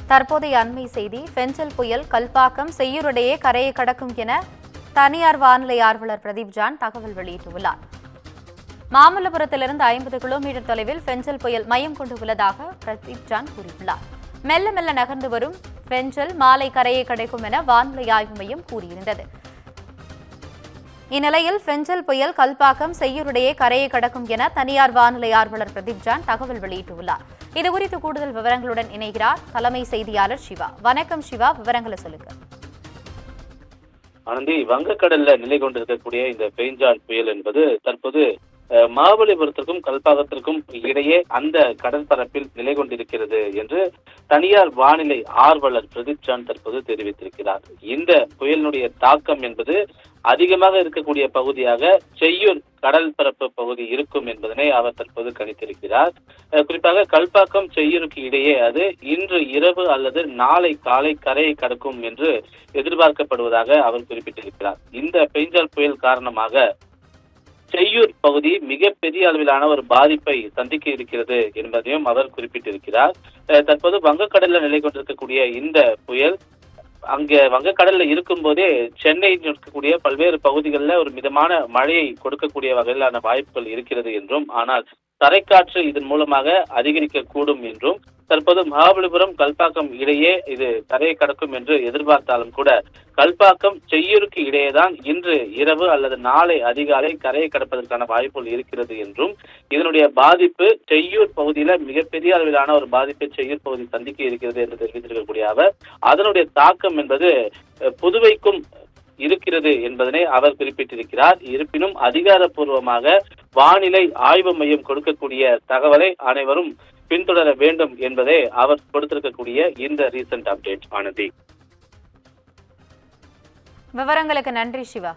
தற்போதைய அண்மை செய்தி. பெஞ்சல் புயல் கல்பாக்கம் செய்யூரிடையே கரையை கடக்கும் என தனியார் வானிலை ஆர்வலர் பிரதீப் ஜான் தகவல் வெளியிட்டுள்ளார். மாமல்லபுரத்திலிருந்து 50 கிலோமீட்டர் தொலைவில் பெஞ்சல் புயல் மையம் கொண்டு உள்ளதாக பிரதீப் ஜான் கூறியுள்ளார். மெல்ல மெல்ல நகர்ந்து வரும் பெஞ்சல் மாலை கரையை கடக்கும் என வானிலை ஆய்வு மையம் கூறியிருந்தது. இந்நிலையில் பெஞ்சல் புயல் கல்பாக்கம் செய்யூரிடையே கரையை கடக்கும் என தனியார் வானிலை ஆர்வலர் பிரதீப் ஜான் தகவல் வெளியிட்டுள்ளார். இதுகுறித்து கூடுதல் விவரங்களுடன் இணைகிறார் தலைமை செய்தியாளர் சிவா. வணக்கம் சிவா, விவரங்களை சொல்லுங்க. ஆனந்தி, வங்கக்கடல்ல நிலை கொண்டிருக்கக்கூடிய இந்த பெஞ்சால் புயல் என்பது தற்போது மகாபலிபுரத்திற்கும் கல்பாக்கத்திற்கும் இடையே அந்த கடற்பரப்பில் நிலை கொண்டிருக்கிறது என்று தனியார் வானிலை ஆர்வலர் பிரதீப் ஜான் தற்போது தெரிவித்திருக்கிறார். இந்த புயலினுடைய தாக்கம் என்பது அதிகமாக இருக்கக்கூடிய பகுதியாக செய்யூர் கடல் பரப்பு பகுதி இருக்கும் என்பதனை அவர் தற்போது கணித்திருக்கிறார். குறிப்பாக கல்பாக்கம் செய்யூருக்கு இடையே அது இன்று இரவு அல்லது நாளை காலை கரையை கடக்கும் என்று எதிர்பார்க்கப்படுவதாக அவர் குறிப்பிட்டிருக்கிறார். இந்த பெஞ்சால் புயல் காரணமாக செய்யூர் பகுதி மிகப்பெரிய அளவிலான ஒரு பாதிப்பை சந்திக்க இருக்கிறது என்பதையும் அவர் குறிப்பிட்டிருக்கிறார். தற்போது வங்கக்கடல்ல நிலை கொண்டிருக்கக்கூடிய இந்த புயல் அங்கே வங்கக்கடல்ல இருக்கும் போதே சென்னையில் இருக்கக்கூடிய பல்வேறு பகுதிகளில் ஒரு மிதமான மழையை கொடுக்கக்கூடிய வகையிலான வாய்ப்புகள் இருக்கிறது என்றும், ஆனால் தரைக்காற்று இதன் மூலமாக அதிகரிக்க கூடும் என்றும், தற்போது மகாபலிபுரம் கல்பாக்கம் இடையே இது கரையை கடக்கும் என்று எதிர்பார்த்தாலும் கூட கல்பாக்கம் செய்யூருக்கு இடையேதான் இன்று இரவு அல்லது நாளை அதிகாலை கரையை கடப்பதற்கான வாய்ப்புகள் இருக்கிறது என்றும், இதனுடைய பாதிப்பு செய்யூர் பகுதியில மிகப்பெரிய அளவிலான ஒரு பாதிப்பை செய்யூர் பகுதி சந்திக்க இருக்கிறது என்று தெரிவித்திருக்கக்கூடிய அவர், அதனுடைய தாக்கம் என்பது புதுவைக்கும் இருக்கிறது என்பதனை அவர் குறிப்பிட்டிருக்கிறார். இருப்பினும் அதிகாரப்பூர்வமாக வானிலை ஆய்வு மையம் கொடுக்கக்கூடிய தகவலை அனைவரும் பின்தொடர வேண்டும் என்பதே அவர் கொடுத்திருக்கக்கூடிய இந்த ரீசன்ட் அப்டேட். ஆனந்தி, விவரங்களுக்கு நன்றி சிவா.